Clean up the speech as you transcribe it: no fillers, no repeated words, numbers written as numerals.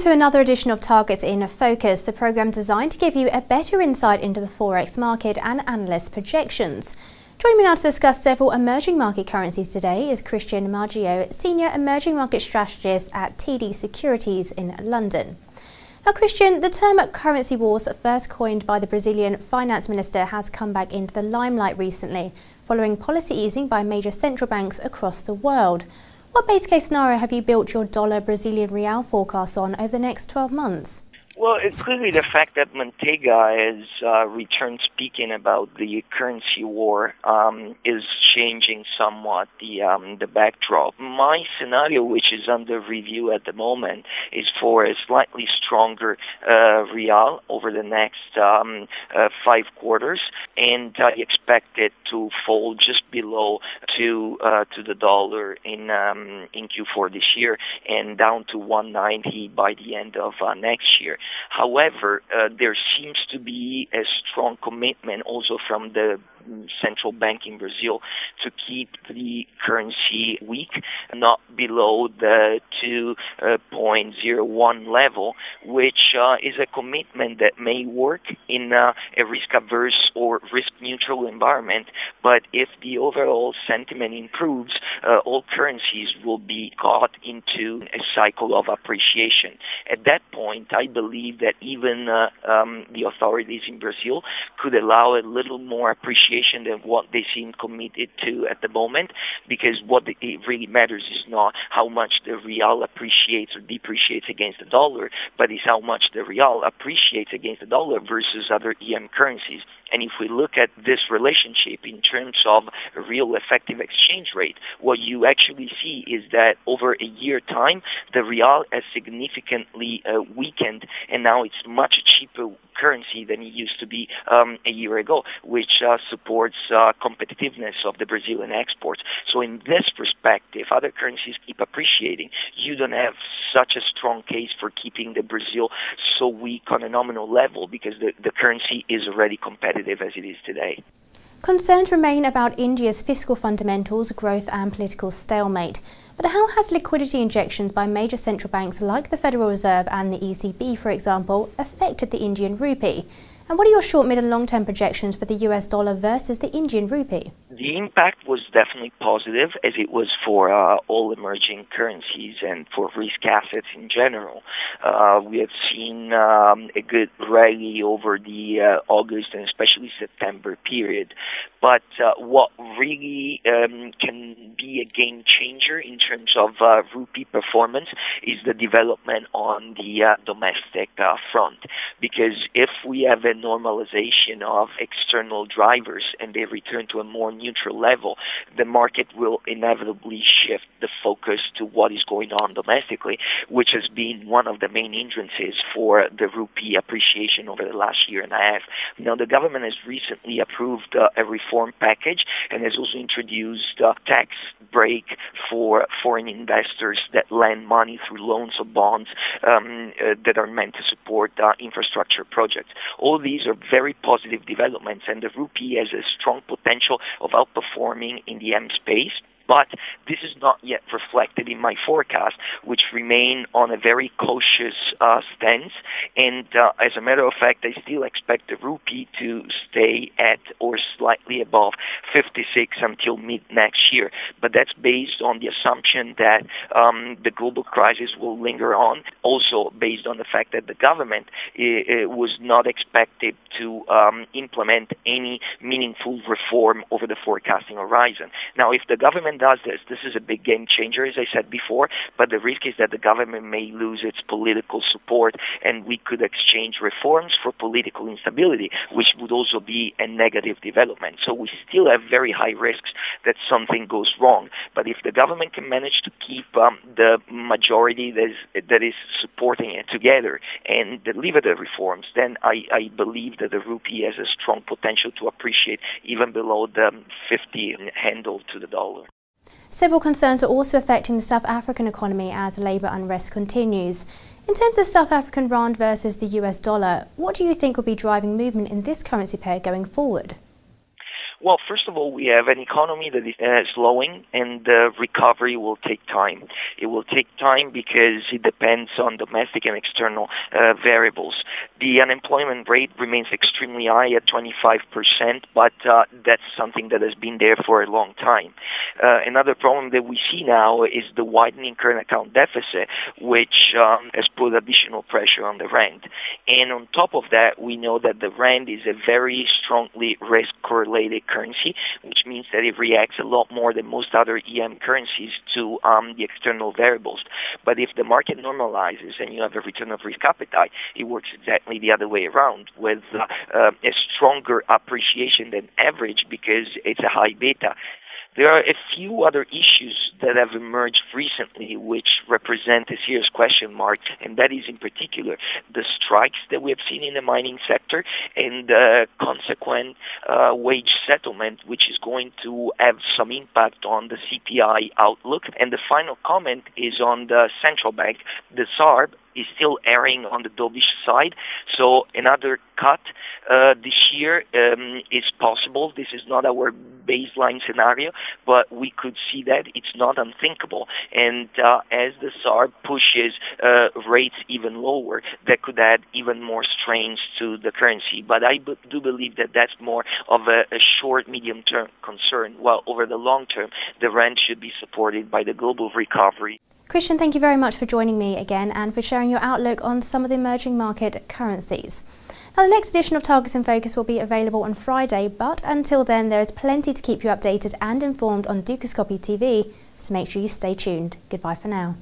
to another edition of Targets in Focus, the programme designed to give you a better insight into the Forex market and analyst projections. Joining me now to discuss several emerging market currencies today is Cristian Maggio, Senior Emerging Market Strategist at TD Securities in London. Now Cristian, the term currency wars, first coined by the Brazilian finance minister, has come back into the limelight recently, following policy easing by major central banks across the world. What base case scenario have you built your dollar Brazilian real forecast on over the next 12 months? Well, it's clearly the fact that Manteiga has returned speaking about the currency war is changing somewhat the backdrop. My scenario, which is under review at the moment, is for a slightly stronger real over the next 5 quarters, and I expect it to fall just below to the dollar in Q4 this year and down to 190 by the end of next year. However, there seems to be a strong commitment also from the central bank in Brazil to keep the currency weak, not below the 2.01 level, which is a commitment that may work in a risk-averse or risk-neutral environment. But if the overall sentiment improves, all currencies will be caught into a cycle of appreciation. At that point, I believe that even the authorities in Brazil could allow a little more appreciation than what they seem committed to at the moment, because what it really matters is not how much the real appreciates or depreciates against the dollar, but is how much the real appreciates against the dollar versus other EM currencies. And if we look at this relationship in terms of real effective exchange rate, what you actually see is that over a year time, the real has significantly weakened, and now it's much cheaper currency than it used to be a year ago, which supports competitiveness of the Brazilian exports. So in this perspective, other currencies keep appreciating. You don't have such a strong case for keeping the Brazil so weak on a nominal level because the currency is already competitive as it is today. Concerns remain about India's fiscal fundamentals, growth and political stalemate. But how has liquidity injections by major central banks like the Federal Reserve and the ECB, for example, affected the Indian rupee? And what are your short, mid and long-term projections for the US dollar versus the Indian rupee? The impact was definitely positive, as it was for all emerging currencies and for risk assets in general. We have seen a good rally over the August and especially September period. But what really can be a game changer in terms of rupee performance is the development on the domestic front. Because if we have a normalization of external drivers and they return to a more neutral level, the market will inevitably shift the focus to what is going on domestically, which has been one of the main hindrances for the rupee appreciation over the last year and a half. Now, the government has recently approved a reform package and has also introduced a tax break for foreign investors that lend money through loans or bonds that are meant to support infrastructure projects. All these are very positive developments, and the rupee has a strong potential of outperforming in the M space. But this is not yet reflected in my forecast, which remain on a very cautious stance. And as a matter of fact, I still expect the rupee to stay at or slightly above 56 until mid next year. But that's based on the assumption that the global crisis will linger on. Also based on the fact that the government was not expected to implement any meaningful reform over the forecasting horizon. Now, if the government does this is a big game changer, as I said before, but the risk is that the government may lose its political support and we could exchange reforms for political instability, which would also be a negative development. So we still have very high risks that something goes wrong. But if the government can manage to keep the majority that is supporting it together and deliver the reforms, then I believe that the rupee has a strong potential to appreciate even below the 50 handle to the dollar. Several concerns are also affecting the South African economy as labour unrest continues. In terms of South African rand versus the US dollar, what do you think will be driving movement in this currency pair going forward? Well, first of all, we have an economy that is slowing, and the recovery will take time. It will take time because it depends on domestic and external variables. The unemployment rate remains extremely high at 25%, but that's something that has been there for a long time. Another problem that we see now is the widening current account deficit, which has put additional pressure on the rand. And on top of that, we know that the rand is a very strongly risk-correlated currency, which means that it reacts a lot more than most other EM currencies to the external variables. But if the market normalizes and you have a return of risk appetite, it works exactly the other way around, with a stronger appreciation than average because it's a high beta. There are a few other issues that have emerged recently which represent a serious question mark, and that is in particular the strikes that we have seen in the mining sector and the consequent wage settlement, which is going to have some impact on the CPI outlook. And the final comment is on the central bank. The ZAR is still erring on the dovish side, so another cut this year is possible. This is not our baseline scenario, but we could see that. It's not unthinkable. And as the ZAR pushes rates even lower, that could add even more strains to the currency. But I do believe that that's more of a short, medium-term concern, while over the long term, the rand should be supported by the global recovery. Cristian, thank you very much for joining me again and for sharing your outlook on some of the emerging market currencies. Now, the next edition of Targets in Focus will be available on Friday, but until then, there is plenty to keep you updated and informed on Dukascopy TV, so make sure you stay tuned. Goodbye for now.